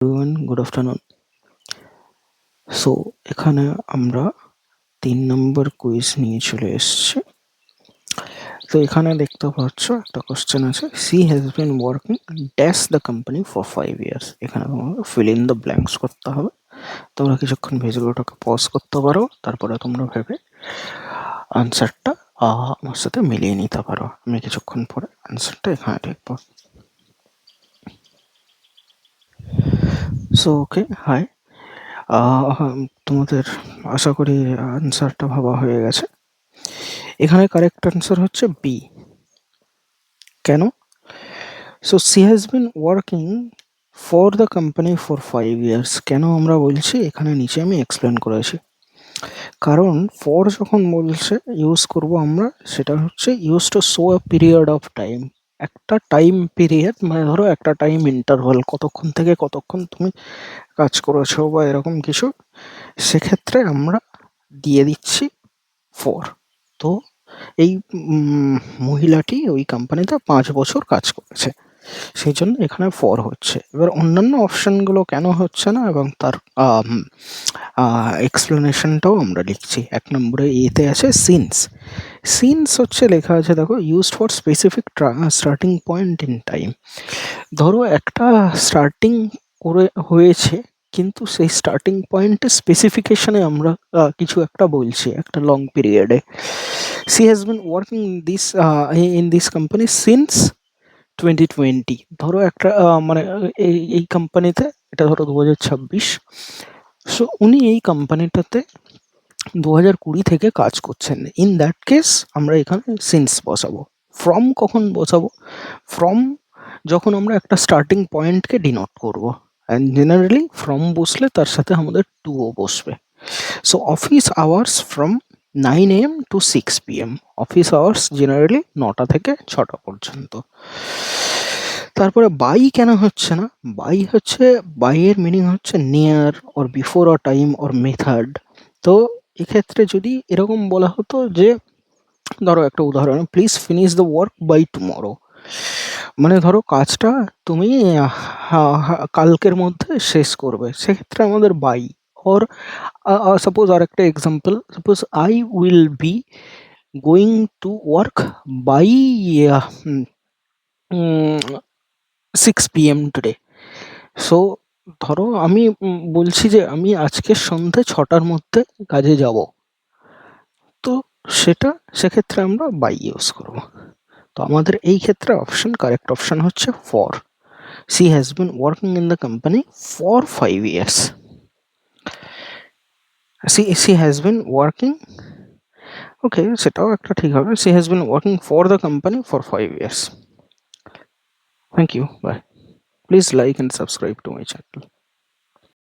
Everyone, good afternoon. So এখানে আমরা 3 নম্বর quiz নিয়ে চলে এসেছি। তো এখানে দেখতে পাচ্ছ একটা কোশ্চেন আছে, C has been working dash the company for 5 years. এখানে তোমাকে ফিল ইন দ্য ব্ল্যাঙ্কস করতে হবে। তোমরা কিছুক্ষণ ভিডিওটাকে পজ করতে পারো, তারপরে তোমরা ভেবে আনসারটা আমার সাথে মিলিয়ে নিতে পারো। আমি কিছুক্ষণ পরে আনসারটা এখানে লিখবো। So okay, hi. তোমাদের আশা করি আনসারটা ভাবা হয়ে গেছে। এখানে কারেক্ট আনসার হচ্ছে বি। কেন? So she has been working for the company for 5 years. কেন আমরা বলছি এখানে নিচে আমি এক্সপ্লেন করেছি। কারণ ফর যখন বলছে ইউজ করব আমরা, সেটা হচ্ছে use to show a period of time. একটা টাইম পিরিয়ড, মানে ধরো একটা টাইম ইন্টারভাল, কতক্ষণ থেকে কতক্ষণ তুমি কাজ করেছো বা এরকম কিছু, সেক্ষেত্রে আমরা দিয়ে দিচ্ছি ফর। তো এই মহিলাটি ওই কোম্পানিতে 5 বছর কাজ করেছে, সেই জন্য এখানে ফর হচ্ছে। এবার অন্যান্য অপশনগুলো কেন হচ্ছে না এবং তার এক্সপ্লেনেশনটাও আমরা লিখছি। 1 নম্বরে এতে আছে সিন্স। সিন্স হচ্ছে লেখা আছে, দেখো, used for specific starting point in time. ধরো একটা স্টার্টিং করে হয়েছে, কিন্তু সেই স্টার্টিং পয়েন্টে স্পেসিফিকেশনে আমরা কিছু একটা বলছি একটা লং পিরিয়ডে। C has been working in this company since 2020। ধরো একটা মানে এই কোম্পানিতে, এটা ধরো 2026। সো উনি এই কোম্পানিটাতে 2020 থেকে কাজ করছেন। ইন দ্যাট কেস আমরা এখানে সিন্স বসাবো। ফ্রম কখন বসাবো? ফ্রম যখন আমরা একটা স্টার্টিং পয়েন্টকে ডিনোট করব, অ্যান্ড জেনারেলি ফ্রম বসলে তার সাথে আমাদের টুও বসবে। So office hours from 9 AM to 6 PM। Office hours generally 9টা থেকে 6টা পর্যন্ত। তারপরে বাই কেন হচ্ছে না? বাই হচ্ছে, বাই এর মিনিং হচ্ছে near or before a time or method. তো এক্ষেত্রে যদি এরকম বলা হতো যে, ধরো একটা উদাহরণ, please finish the work by tomorrow. মানে ধরো কাজটা তুমি কালকের মধ্যে শেষ করবে, সেক্ষেত্রে আমাদের বাই। অর সাপোজ আর একটা example, suppose I will be going to work by 6 PM today. সো ধরো আমি বলছি যে আমি আজকে সন্ধ্যে 6টার মধ্যে কাজে যাব, তো সেক্ষেত্রে আমরা বাই ইউজ করব। তো আমাদের এই ক্ষেত্রে কারেক্ট অপশন হচ্ছে for. She has been working in the company for 5 years. She has been working, okay, সেটাও একটা ঠিক হবে। She has been working for the company for 5 years. Thank you. Bye. Please like and subscribe to my channel.